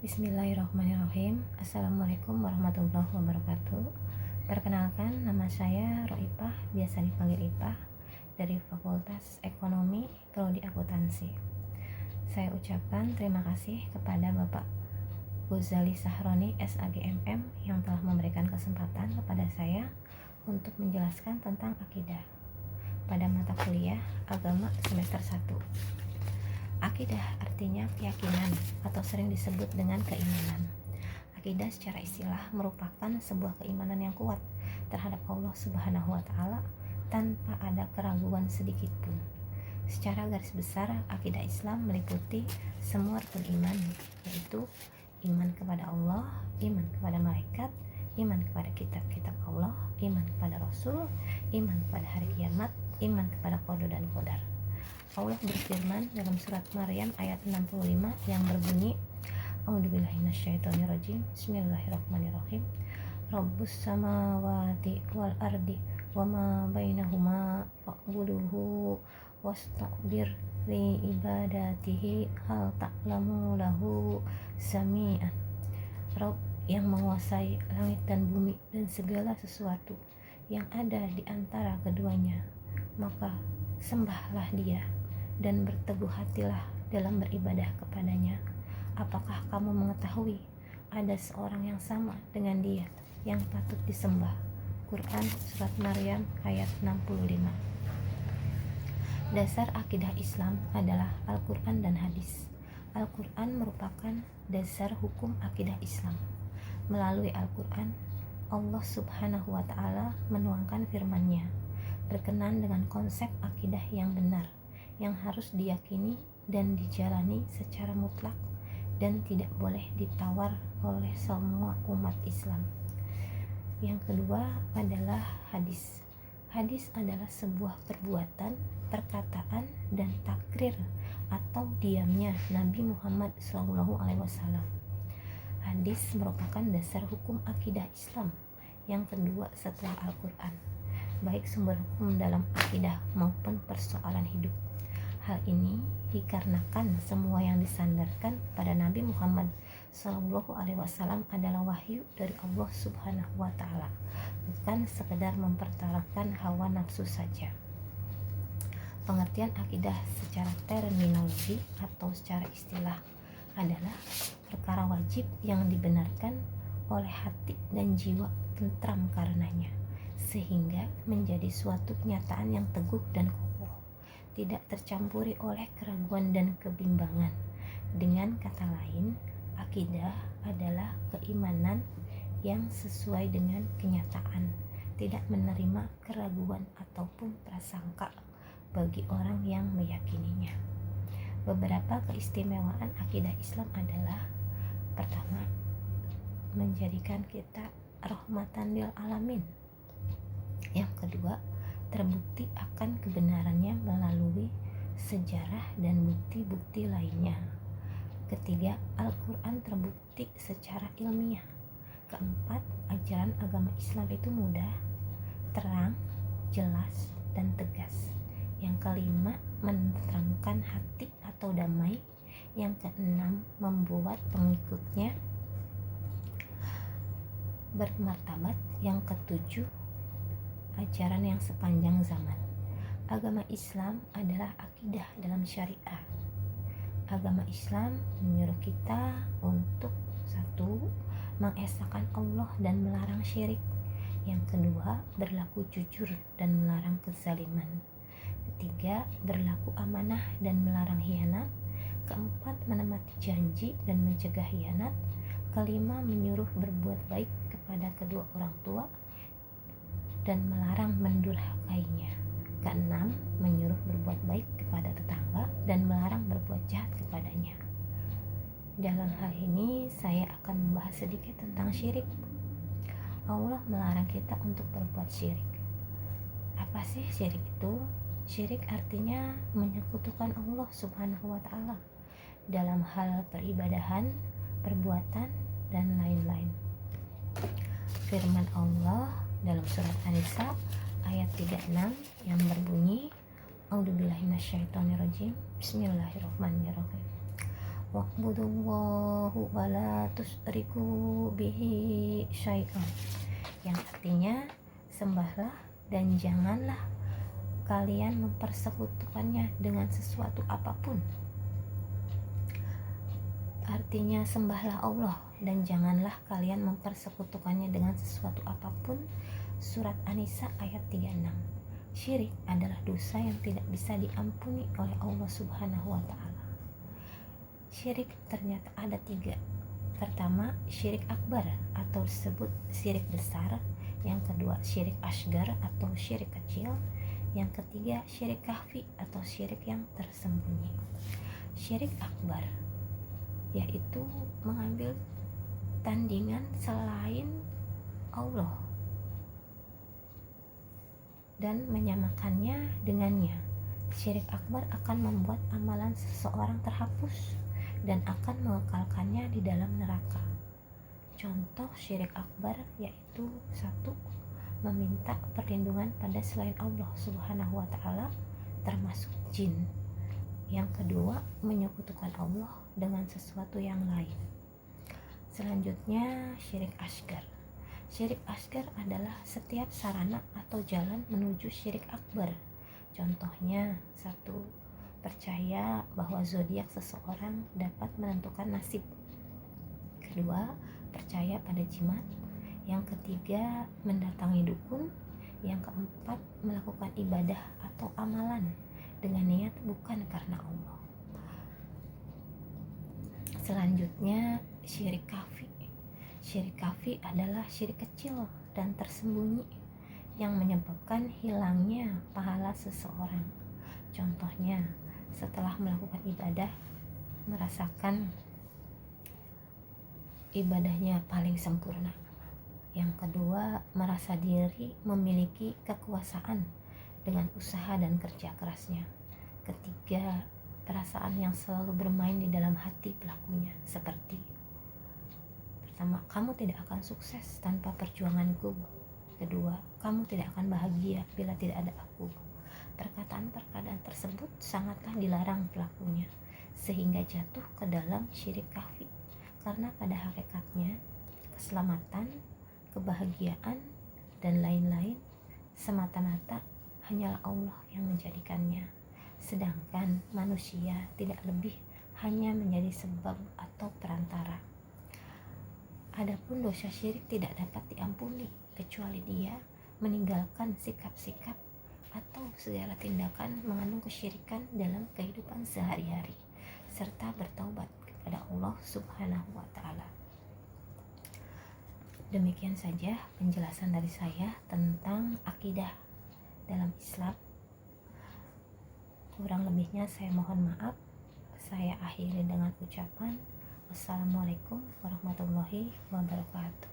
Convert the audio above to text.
Bismillahirrahmanirrahim. Assalamualaikum warahmatullahi wabarakatuh. Perkenalkan, nama saya Roipah, biasa dipanggil Ipah, dari Fakultas Ekonomi Prodi Akuntansi. Saya ucapkan terima kasih kepada Bapak Ghazali Sahroni SAGMM yang telah memberikan kesempatan kepada saya untuk menjelaskan tentang akidah pada mata kuliah agama semester 1. Akidah artinya keyakinan atau sering disebut dengan keimanan. Akidah secara istilah merupakan sebuah keimanan yang kuat terhadap Allah Subhanahu wa taala tanpa ada keraguan sedikit pun. Secara garis besar, akidah Islam meliputi semua rukun iman, yaitu iman kepada Allah, iman kepada malaikat, iman kepada kitab-kitab Allah, iman kepada Rasul, iman kepada hari kiamat, iman kepada qada dan qadar. Allah berfirman dalam surat Maryam ayat 65 yang berbunyi, A'udzubillahi minasyaitonirrajim. Bismillahirrahmanirrahim. Rabbus samawati wal ardi wama bainahuma fa'buduhu wastaqbir li ibadatihi hal ta'lamu lahu sami'an. Rabb yang menguasai langit dan bumi dan segala sesuatu yang ada di antara keduanya, maka sembahlah Dia dan berteguh hatilah dalam beribadah kepadanya. Apakah kamu mengetahui ada seorang yang sama dengan Dia yang patut disembah? Quran surat Maryam ayat 65. Dasar akidah Islam adalah Al-Quran dan hadis. Al-Quran merupakan dasar hukum akidah Islam. Melalui Al-Quran, Allah Subhanahu wa taala menuangkan firman-Nya berkenan dengan konsep akidah yang benar yang harus diyakini dan dijalani secara mutlak dan tidak boleh ditawar oleh semua umat Islam. Yang kedua adalah hadis. Hadis adalah sebuah perbuatan, perkataan, dan takrir atau diamnya Nabi Muhammad SAW. Hadis merupakan dasar hukum akidah Islam yang kedua setelah Al-Quran, baik sumber hukum dalam akidah maupun persoalan hidup. Hal ini dikarenakan semua yang disandarkan pada Nabi Muhammad SAW adalah wahyu dari Allah Subhanahu wa taala, bukan sekedar mempertaruhkan hawa nafsu saja. Pengertian akidah secara terminologi atau secara istilah adalah perkara wajib yang dibenarkan oleh hati dan jiwa tentram karenanya, sehingga menjadi suatu kenyataan yang teguh dan kokoh, tidak tercampuri oleh keraguan dan kebimbangan. Dengan kata lain, akidah adalah keimanan yang sesuai dengan kenyataan, tidak menerima keraguan ataupun prasangka bagi orang yang meyakininya. Beberapa keistimewaan akidah Islam adalah: pertama, menjadikan kita rahmatan lil alamin. Yang kedua, terbukti akan kebenarannya melalui sejarah dan bukti-bukti lainnya. Ketiga, Al-Quran terbukti secara ilmiah. Keempat, ajaran agama Islam itu mudah, terang, jelas, dan tegas. Yang kelima, menenteramkan hati atau damai. Yang keenam, membuat pengikutnya bermartabat. Yang ketujuh, ajaran yang sepanjang zaman. Agama Islam adalah akidah dalam syariah. Agama Islam menyuruh kita untuk: satu, mengesahkan Allah dan melarang syirik. Yang kedua, berlaku jujur dan melarang kezaliman. Ketiga, berlaku amanah dan melarang khianat. Keempat, menepati janji dan mencegah khianat. Kelima, menyuruh berbuat baik kepada kedua orang tua dan melarang mendurhakainya. Keenam, menyuruh berbuat baik kepada tetangga dan melarang berbuat jahat kepadanya. Dalam hal ini saya akan membahas sedikit tentang syirik. Allah melarang kita untuk berbuat syirik. Apa sih syirik itu? Syirik artinya menyekutukan Allah Subhanahu wa taala dalam hal peribadahan, perbuatan, dan lain-lain. Firman Allah dalam surat An-Nisa ayat 36 yang berbunyi, A'udzubillahi minasyaitonirrajim. Bismillahirrahmanirrahim. wa'budullaha wa la tusyriku bihi syai'an, yang artinya sembahlah dan janganlah kalian mempersekutukannya dengan sesuatu apapun. Artinya sembahlah Allah dan janganlah kalian mempersekutukannya dengan sesuatu apapun. Surat An-Nisa ayat 36. Syirik adalah dosa yang tidak bisa diampuni oleh Allah Subhanahu wa ta'ala. Syirik ternyata ada 3. Pertama, syirik akbar atau disebut syirik besar. Yang kedua, syirik asgar atau syirik kecil. Yang ketiga, syirik kahfi atau syirik yang tersembunyi. Syirik akbar yaitu mengambil tandingan selain Allah dan menyamakannya dengannya. Syirik akbar akan membuat amalan seseorang terhapus dan akan mengekalkannya di dalam neraka. Contoh syirik akbar yaitu 1. Meminta perlindungan pada selain Allah Subhanahu wa ta'ala termasuk jin. Yang kedua, menyekutukan Allah dengan sesuatu yang lain. Selanjutnya, syirik asgar. Syirik asgar adalah setiap sarana atau jalan menuju syirik akbar. Contohnya, 1. Percaya bahwa zodiak seseorang dapat menentukan nasib. Kedua, percaya pada jimat. Yang ketiga, mendatangi dukun. Yang keempat, melakukan ibadah atau amalan dengan niat bukan karena Allah. Selanjutnya, syirik kafi. Syirik kafi adalah syirik kecil dan tersembunyi yang menyebabkan hilangnya pahala seseorang. Contohnya, setelah melakukan ibadah, merasakan ibadahnya paling sempurna. Yang kedua, merasa diri memiliki kekuasaan dengan usaha dan kerja kerasnya. Ketiga, perasaan yang selalu bermain di dalam hati pelakunya, seperti pertama, kamu tidak akan sukses tanpa perjuanganku. Kedua, kamu tidak akan bahagia bila tidak ada aku. Perkataan-perkataan tersebut sangatlah dilarang pelakunya, sehingga jatuh ke dalam syirik kafi. Karena pada hakikatnya, keselamatan, kebahagiaan, dan lain-lain semata-mata hanyalah Allah yang menjadikannya, sedangkan manusia tidak lebih, hanya menjadi sebab atau perantara. Adapun dosa syirik tidak dapat diampuni kecuali dia meninggalkan sikap-sikap atau segala tindakan mengandung kesyirikan dalam kehidupan sehari-hari, serta bertaubat kepada Allah Subhanahu wa ta'ala. Demikian saja penjelasan dari saya tentang akidah dalam Islam. Kurang lebihnya saya mohon maaf. Saya akhiri dengan ucapan wassalamualaikum warahmatullahi wabarakatuh.